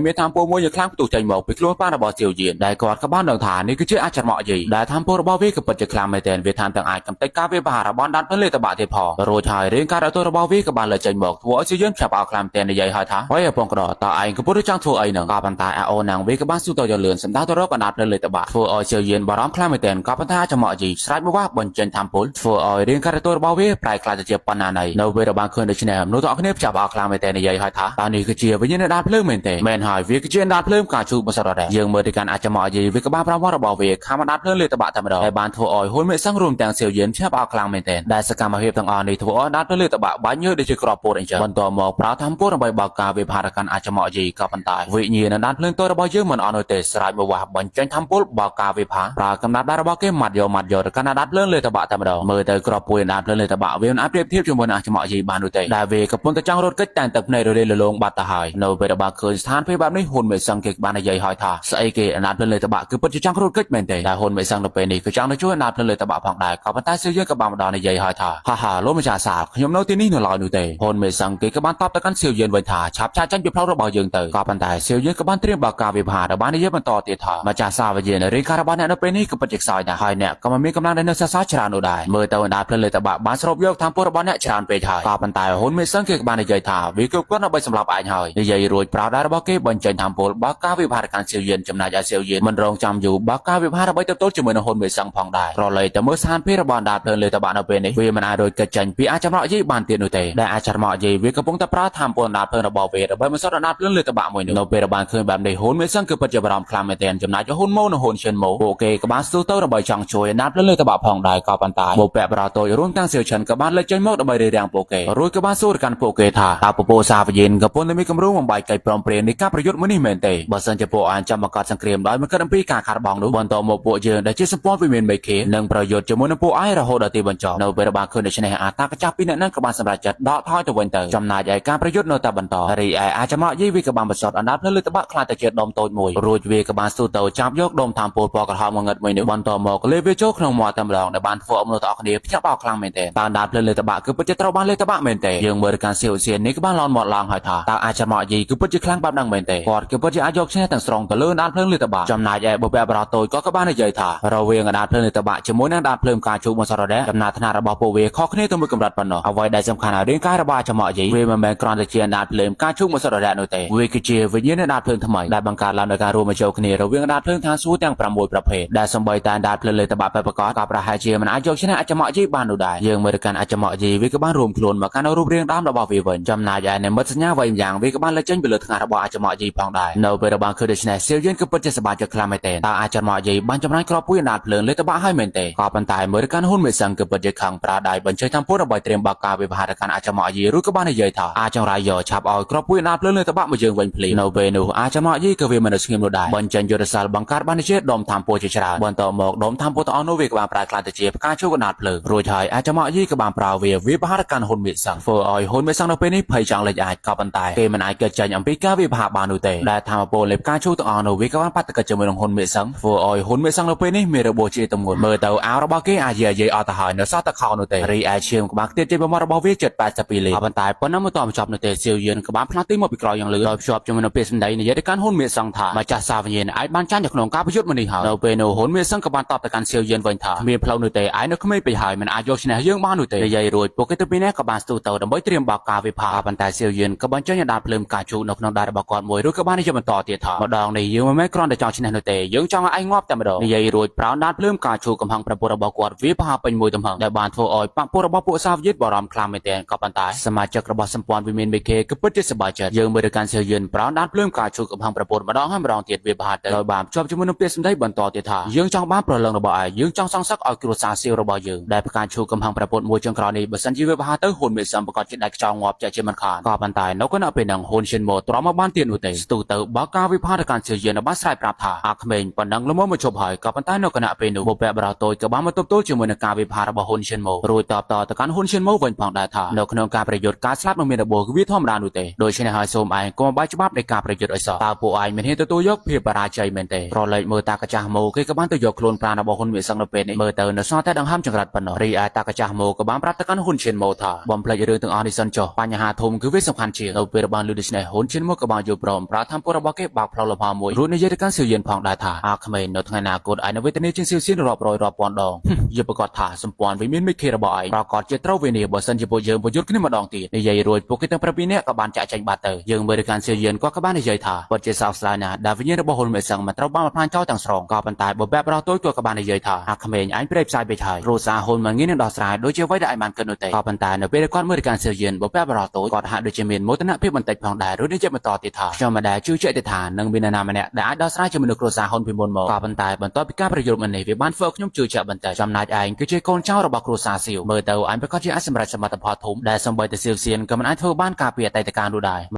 เมียทำโปรโมยคลางตุกใจหมอกไปกลัวป้าระบอเสียเย็นได้กอดกับบ้านดังฐานนี่คือเชื่ออาจารย์เหมาะยี่ได้ทำโปรระบอวิกับปัจจคลางเป็นแต่เวทานต่างอายกำเตก้าเวบาระบอนดันเพื่อเลยตบะเทพอโรยชายเรื่องการเอาตัวระบอวิกับบ้านเลยใจหมอกถั่วเสียเย็นขับเอาคลางเป็นในใหญ่หายท้าไว้ปองกระดอต่อไอ้กับผู้ที่จ้างถั่วไอ้หนึ่งก็บรรทายเอานางวิกับบ้านสู้ต่อจะเลือนสัมดาตัวรบกันดับเลยตบะถั่วเอาเสียเย็นบารามคลางเป็นก็บรรทายจะเหมาะยี่สไลด์มาว่าบนเจนทำผลถั่วเอาเรื่องการเอาตัวระบอวิปลายคลาจะเจ็บปนานในเราเวลาบางคืนในชแนลนู้ตัวอักเนบจับเอาคลางเป็นในใหญ่หายท้าตอนนี้คือเจียไปยืนในด้านเพลิงเหม็นแต่แมนหายวิกเจียนด้านเพลิงการชูมาสระแดงยังเมื่อในการอาจจะเหมาะยี่วิกบ้าพระวรบเวข้ามาด้านเพลิงเลยตบะธรรมดาในบ้านถั่วอ้อยหุ่นเมื่อสร้างรวมแต่งเสียวเย็นจับเอาคลางเป็นได้สกัดมาเพียบทางอ่อนในถั่วอ้อยด้านเพลิงเลยตบะบ้านเยอะได้จะกรอบโปรดเองจ้ะบนตัวหมอกพระทำโปรดใบบากาเวพารักันอาจจะเหมาะยี่กับปันตายวิญญาณด้านเพลิงตัวระบายเยอะเหมือนอ่อนเตสลายมาว่าบนจันทำโปรดบากาเวพาปรากำนัดได้ระบายเก็บมัดเดียวกันด้านเพลิงเลยตบะธรรมดาเมื่อเตกรอบโปรดด้านเพลิงเลยตบะเวนับเทียบเทียบจมูกอาจจะเหมาะยี่บ้านดูเตได้เวกับพลตะจังรถก็แต่งตึกในโดยเลงบัตตาหายโนเบระบาเคยสถานพยาบาลในหุ่นเมสังเกตบ้านในใหญ่หอยท่าสไอเกอนาเพลินเลยตบะคือปัจจุบันครูดเกิดเหม็นเตได้หุ่นเมสังตัวเป็นนี่คือจังในช่วยอนาเพลินเลยตบะผ่องได้กับพันท้ายเสื้อเยอะกับบางดอนในใหญ่หอยท่าฮ่าล้มมาจากสาบขยมโนที่นี่หนูลอยหนูเตหุ่นเมสังเกตกับบ้านตอบตะกันเสียวเย็นวันท่าชับชาจันจุดเพลาระบายยืนเตกับพันท้ายเสียวเย็นกับบ้านเตรียมบากาวิภาระบ้านในเยอะมันต่อเตียท่ามาจากสาบเย็นเรื่องคาราบานเนี่ยเป็นนี่กับปัจจุบันหายเนี่ยก็มันมีกำลังในเนื้อซาชรานุได้เมื่อตะวันนาเพลินเลยตบะบ้านสรบโยกทำปวดบ้านเนี่ยชราไปถ่ายกับพันท้ายหุ่นเมสังเกตกับบ้านในใหญ่ท่าวิกก็นำไปสำหรับไอ้หอยในใหญ่รวยปราดได้ระบายเก็บบนจันทำปวดบากาวิภาการเสียวเย็นจำนายยาเสียวเย็นมันรองจำอยู่บากาวิภาระบายเติบโตจมูกหุ่นเมสังผ่องได้รอเลยแต่เมื่อสานพิรบาลดาเพลินเลยตบะนาเป็นนี่เวมันอาโดยกระจันปีอาจจะเหมาะยี่บานเตียนอุเตได้อาจจะเหมาะยี่วิกระพงตะปราทำปนดาเพลินระบายเวระบายมันสอดดาเพลินเลยตบะมวยหนึ่งเราเประบาลเคยแบบในหุ่นเมสังคือปัจจุบันคลามเตียนจำนายจะหุ่นโมนหุ่นเชนโมโอเคกับบ้านสู้เต้าระบายจังช่วยดาเพลินเลยตบะผ่องได้ก็ปันตายโบแปะปราโตยร่วมตั้งเสียวเชนกับบ้านเลยใจมอกระบายเรียงโปเกรู้กับบ้านสู้กันโปเกท่าตาโปโปซาฟเย็นกับปนเลยมีกำรู้วงใบไก่ปลอมเปลี่ยนในการประยุทธ์มันนี่เหม็นเตบัสันจะโปอันจำมากัดสังเกตได้มันก็ดำปีการขาดบองดูบนตัวโมโปเยือนได้เชื่อสปอนไปเมียนใบเคหนึ่งประโยชน์จะมุ่งนำโปไอระโหดตีบรรจบเราเประบาลคืนในชนะอาตากระจับปีนั้นกับบ้านสำหรับจัดดอกท้อยตะวันเตอจำนายใหญ่การประยุทธ์โนตาบรรทอรีไออาจจะมายี่วิกับบางบทสดอันดับนั้นเลยตะบะคลาตะเจียดดมโตมวยรูจวีกับบางสู้เตาจับยกดมทำโปรปอกระทำมงเงินมวยหนึ่งบนตัวโมกเลเวโจขนมหมอตำรองในบ้านฟอร์มโนตออกเดียพิจารณาคลังเมนเตตาดับเลยตะบะคือปัจจุบันเลยตะบะเมนเตยังบริการเสียวเสียนนี้กับบ้านลอนหมดลางหอยถาตาอาจจะมายี่คือปัจจุคลังแบบดังเมนเตกอดคือปัจจุอายกเช่นต่างสรงตะเลื่อนด้านเพลิงเลยตะบะจำนายใหญ่บุบแบบเราโตก็กับบ้านในใหญ่ถาเราเวียงด้านเพลิงเลยตะบะจมูกนั่งด้านเพลิงการชูมสระแดจำนายธนาระบาโปเวข้อคเนตัวมือกำลัดปนเนาะเอาไว้ได้สำคัญเรื่องการระบายจะเหมาะยี่เวมันแบ่งกรอนตะเจียนด้านเพลิงการชูมสระแดโนเตเวกิเจวิญญาณด้านเพลิงทำไมได้บังการลำในการรวมมาเจ้าคเนเราเวียงด้านเพลิงทางสู้แต่งประมวยประเภทได้สมบัยตาด้านเพลิงเลยตะบะไปประกอบกับประหารเจียมันอาจจะชนะอาจจะเหมาะยี่บ้านดูได้ยังเมื่อการอาจจะเหมาะยี่วิกบ้านรวมโคลนมาการเอารูปเรียงด้านระบาวิวันจำนายใหญ่ในมัดสัญญาไว้อย่างวิกบ้านเลยเจนไปเลยทางระบาอาจจะเหมาะยี่พองได้เราไประบาคือเดชเนเซียนก็ปัจจุบันจะคลามเตตาอาจจะเหมาะยี่บ้านจำนายครอบครัวด้านเพลิงเลยตะบะให้เมนเตก็ปันตายเมื่อการหุ้นเมสังก็ปัจจุบันปราได้บัญชีทำพูดระบายเตรียมบากาวิภาการอาจจะเหมาะยี่รู้กับบ้านในใหญ่ถาอาจจะรายย่อชับเอาครอบครัวด้านเพลิงเลยตะบะมาเยือนวันพลีเราเวนูอาจจะเหมาะยี่ก็เวมันสกิมดูได้บัญชียุทธศาสตร์บังการบ้านในเชดดอมทำโปรเจชราบนต่อหมอกดอมทำโปรตอโนเวกบางปลายกลางตะเจียบการช่วยกันด้านเพลิงโรยไทยอาจจะเหมาะยี่กับบางปลาเววิภาการหุ้นเมสังเฟอร์ออยหุ้นเมสังเราเป็นนี่ภัยจังเลยอาจกับปันตายเกมันอาจเกิดใจอัมพิกาวิภาบานุเตได้ทำโปรเล็บการช่วยต่อโนเวกบางปัตตะกจมือของหุ้นเมสังเฟอร์ออยหุ้นเมสังเราเป็นนี่มีระบบเจตมงดเมื่อเตาอาระบาเกอาเยอตหายเนื้อซาตะขาวนุเตรีไอเชียมกับบางเตจเป็นมระบาเว7-8 ปีเลยปันตายปนน้ำมันต่อมชอบนุเตเซียวเย็นกับบางพลังตีหมดไปกรอยอย่างเหลือชอบจมันเป็นสันใดในยาการหุ้นเมสังถามาจากซาเวียนไอ้บ้านจ้างจากหนองกาพยุทธ์มันนี่หาเราเป็นหุ้นเมสังกับบางตอบแต่การเซียวเย็นวันถามีพลังนุเตไอ้นักไม่ไปหายมันอายุชนะเยอะมากนุเตใหญ่รวยปกติปีนี้กับบางสตูเตอร์ดำไว้เตรียมบากาวิภาปันตายเซียวเย็นกับบางเจ้าหน้าดาเพลิมการชูนกนองดาบกรมวยรู้กับบ้านที่จะมันต่อเตียถามาดองในยืมไม่กรอนแต่จองชนะนุเตยังจองไอ้งอบแต่มาดองใหญ่รวยปราดาเพลิมการชูกำพังประปุระบกรวิภาเป็นมวยตำหังได้บานโฟออยปังปุระบปุซาวิทบารามคลามเมเตนกับปันตายสมาชิกระบสัมปอนวิมินเบเคกับปัจจุบันจัดยังบริการเซียวเย็นปราดาเพลิมการชูกำพังประปุระมาดองให้มาดองเตียวิภาแต่โดยบามชอบจมุนเปียสได้บรรต่อเตียถายังจองบ้านประเลิงระบายยังจองสังสักออยกรุษาเซียวระบายยังได้ประการชูกำพังประปุระมวยจังกรณีบัสันจีวิภาเตอร์หุ่นเมสัมประกอบจิตได้จองงอบใจเจมันขานกับปันตายนกก็น่าเป็นหนังหุ่นเชนโมตรอมาบ้านเตียนอุเตสตูเตอร์บากาวิภาการเซียวเย็นบ้านสายปราบถาอาคเมนปนังละมมาชบหายกับปันตายนกก็น่าเป็นหนูโบแปะบราโตยกับบ้านมาตบโตจมุนการวิภาระบหุ่นเชนโมรวยตอบต่อตะการหุ่นเชนโมวันผ่องได้ถานกนงการประโยชน์การสลับมันมีระบบวิธีทอมรานุเตโดยเชนหายโซมไอก็มาใบฉบับในการประโยชน์ไอสอตาปูไอมันเห็นตัวยกเพียบปราชัยเมนเตรอเลยเมื่อตากระจาโมคือกับบ้านตัวยกโคลนปราณบหุ่นเมสังระเป็นเมื่อเตอร์นซอแต่ดังห้ามจังหวัดปนรีไอตากระจาโมกับบ้านปราตะการหุ่นเชนโมถาบอมเพ ផ្លេចរឿងទាំងអស់នេះសិនចុះបញ្ហាធំគឺវាសំខាន់ជាងនៅពេលរបស់លឺដូច្នេះហ៊ុនឈិនមកក៏បានយល់ព្រមប្រើធម្មពលរបស់គេបើកផ្លូវលំហមួយរួចនិយាយទៅកាន់សៀវយានផងដែរថាអាក្មេងនៅថ្ងៃអនាគតឯនៅវេទនាជាងសៀវសៀនរាប់រយរាប់ពាន់ដងយល់ប្រកាសថាសម្ព័ន្ធវិមានមេឃារបស់ឯងប្រកាសជាត្រូវវេនាបើសិនជាពួកយើងប្រយុទ្ធគ្នាម្ដងទៀតនិយាយរួចពួកគេទាំង7នាក់ក៏បានចាក់ចែងបាត់ទៅយើងមើលទៅកាន់សៀវយានក៏បាននិយាយថាពិតជាសោកស្ដាយណាស់ដែលវិញ្ញាណរបស់ហ៊ុនមេសឹងមិនត្រូវបានបំផ្លាញចោលទាំងស្រុងក៏ប៉ុន្តែបើបែបបរោះតូចក៏បាននិយាយថាអាក្មេងឯងព្រៃផ្សាយពេកហើយគ្រូសាហ៊ុនមិនងាយនឹងដោះស្រាយដូចជាអ្វីដែលឯងបានគិតនោះទេក៏ប៉ុន្តែនៅពេលគាត់មើលទៅកាន់សៀវយានបើបែបបរោះតូចគាត់ហាក់ដូចជាមានមោទនភាពបន្តិចផងដែររួចនិយាយបន្តទៀតថាខ្ញុំមិនដែលជឿជាក់ទេថានឹងមាននរណាម្នាក់ដែលអាចដោះស្រាយជាមនុស្សគ្រួសារហ៊ុនពីមុនមកក៏ប៉ុន្តែបន្ទាប់ពីការប្រយុទ្ធនេះវាបានធ្វើឲ្យខ្ញុំជឿជាក់បន្តិចចំណែកឯងគឺជាកូនចៅរបស់គ្រួសារសៀវមើលទៅឯងប្រកាសជាអាចសម្រេចសមិទ្ធផលធំដែលសម្បីតែសៀវសៀនក៏មិនអាចធ្វើបានការពីអតីតកាលនោះដែរ